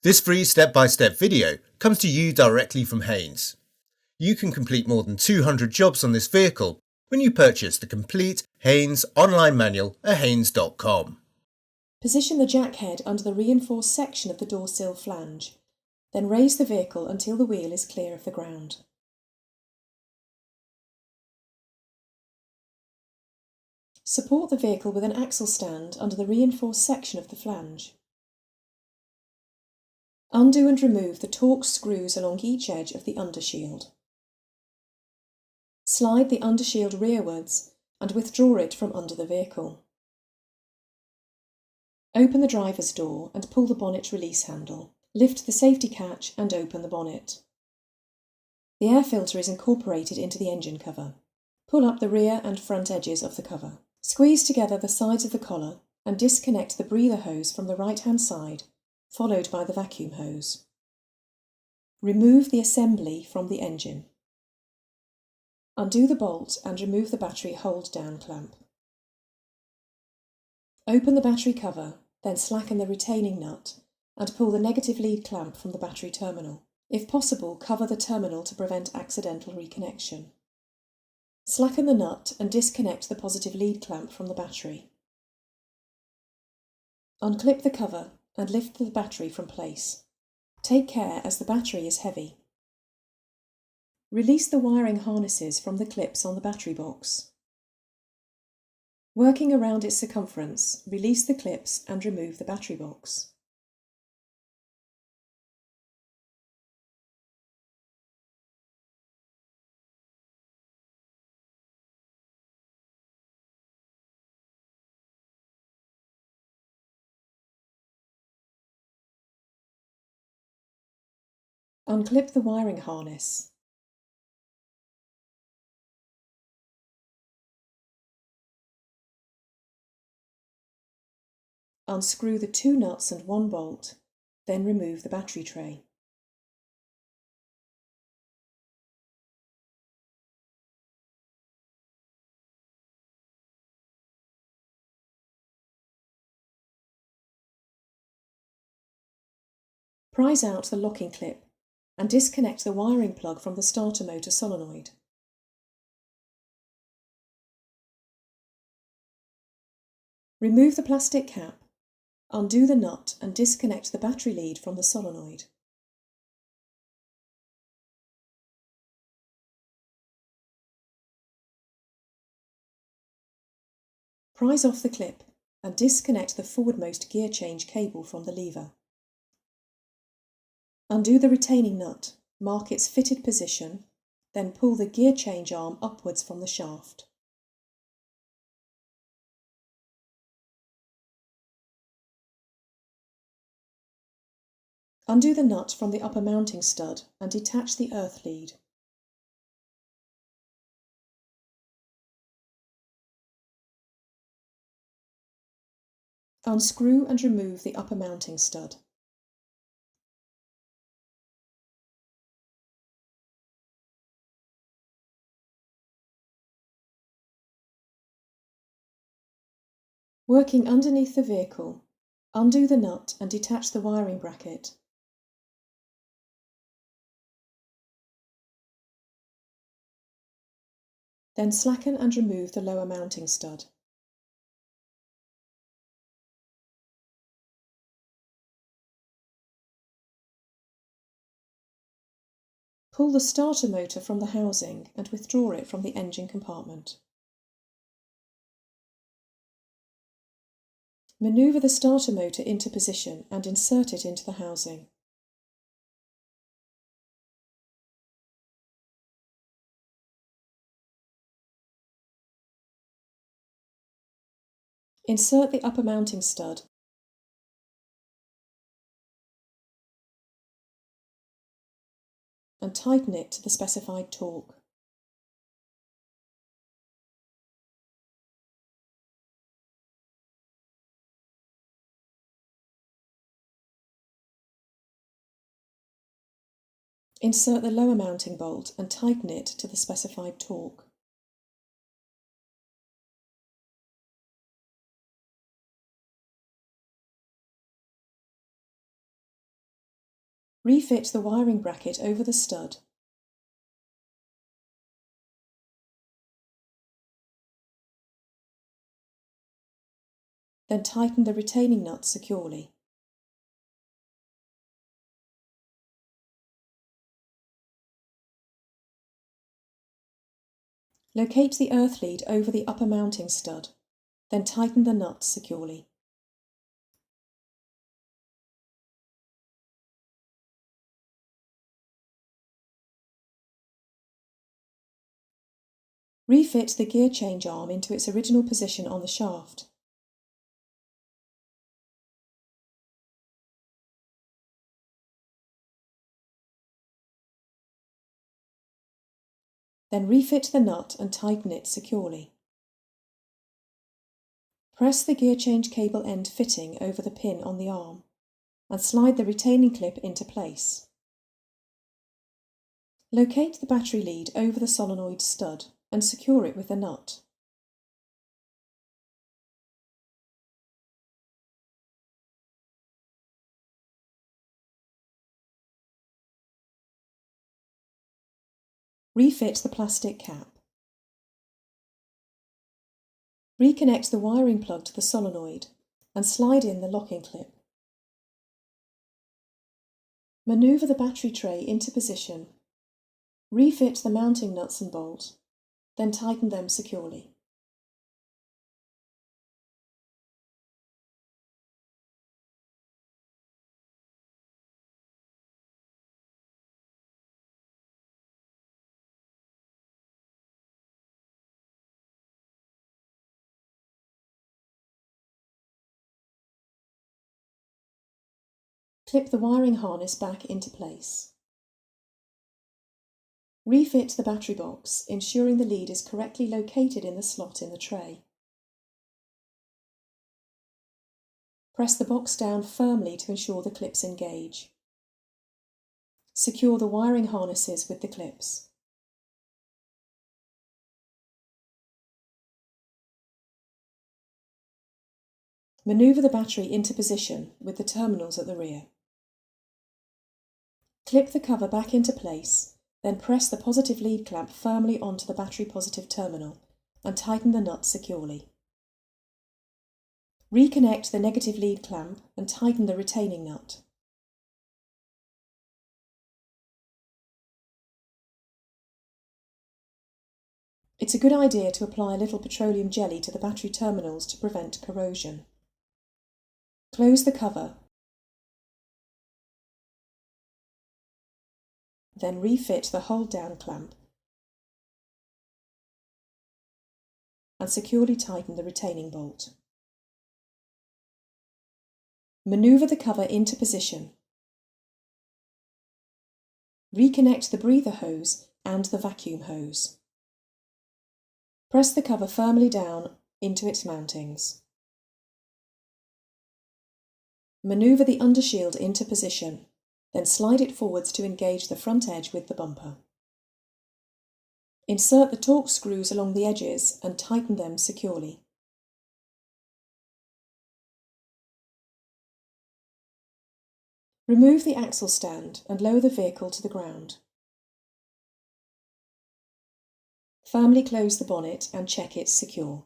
This free step-by-step video comes to you directly from Haynes. You can complete more than 200 jobs on this vehicle when you purchase the complete Haynes online manual at haynes.com. Position the jack head under the reinforced section of the door sill flange, then raise the vehicle until the wheel is clear of the ground. Support the vehicle with an axle stand under the reinforced section of the flange. Undo and remove the torque screws along each edge of the undershield. Slide the undershield rearwards and withdraw it from under the vehicle. Open the driver's door and pull the bonnet release handle. Lift the safety catch and open the bonnet. The air filter is incorporated into the engine cover. Pull up the rear and front edges of the cover. Squeeze together the sides of the collar and disconnect the breather hose from the right-hand side, followed by the vacuum hose. Remove the assembly from the engine. Undo the bolt and remove the battery hold-down clamp. Open the battery cover, then slacken the retaining nut and pull the negative lead clamp from the battery terminal. If possible, cover the terminal to prevent accidental reconnection. Slacken the nut and disconnect the positive lead clamp from the battery. Unclip the cover and lift the battery from place. Take care as the battery is heavy. Release the wiring harnesses from the clips on the battery box. Working around its circumference, release the clips and remove the battery box. Unclip the wiring harness. Unscrew the 2 nuts and 1 bolt, then remove the battery tray. Prise out the locking clip and disconnect the wiring plug from the starter motor solenoid. Remove the plastic cap, undo the nut and disconnect the battery lead from the solenoid. Prise off the clip and disconnect the forwardmost gear change cable from the lever. Undo the retaining nut, mark its fitted position, then pull the gear change arm upwards from the shaft. Undo the nut from the upper mounting stud and detach the earth lead. Unscrew and remove the upper mounting stud. Working underneath the vehicle, undo the nut and detach the wiring bracket. Then slacken and remove the lower mounting stud. Pull the starter motor from the housing and withdraw it from the engine compartment. Manoeuvre the starter motor into position and insert it into the housing. Insert the upper mounting stud and tighten it to the specified torque. Insert the lower mounting bolt and tighten it to the specified torque. Refit the wiring bracket over the stud. Then tighten the retaining nut securely. Locate the earth lead over the upper mounting stud, then tighten the nut securely. Refit the gear change arm into its original position on the shaft. Then refit the nut and tighten it securely. Press the gear change cable end fitting over the pin on the arm and slide the retaining clip into place. Locate the battery lead over the solenoid stud and secure it with the nut. Refit the plastic cap. Reconnect the wiring plug to the solenoid and slide in the locking clip. Manoeuvre the battery tray into position. Refit the mounting nuts and bolt, then tighten them securely. Clip the wiring harness back into place. Refit the battery box, ensuring the lead is correctly located in the slot in the tray. Press the box down firmly to ensure the clips engage. Secure the wiring harnesses with the clips. Manoeuvre the battery into position with the terminals at the rear. Clip the cover back into place, then press the positive lead clamp firmly onto the battery positive terminal and tighten the nut securely. Reconnect the negative lead clamp and tighten the retaining nut. It's a good idea to apply a little petroleum jelly to the battery terminals to prevent corrosion. Close the cover, then refit the hold-down clamp and securely tighten the retaining bolt. Manoeuvre the cover into position. Reconnect the breather hose and the vacuum hose. Press the cover firmly down into its mountings. Manoeuvre the undershield into position, then slide it forwards to engage the front edge with the bumper. Insert the torque screws along the edges and tighten them securely. Remove the axle stand and lower the vehicle to the ground. Firmly close the bonnet and check it's secure.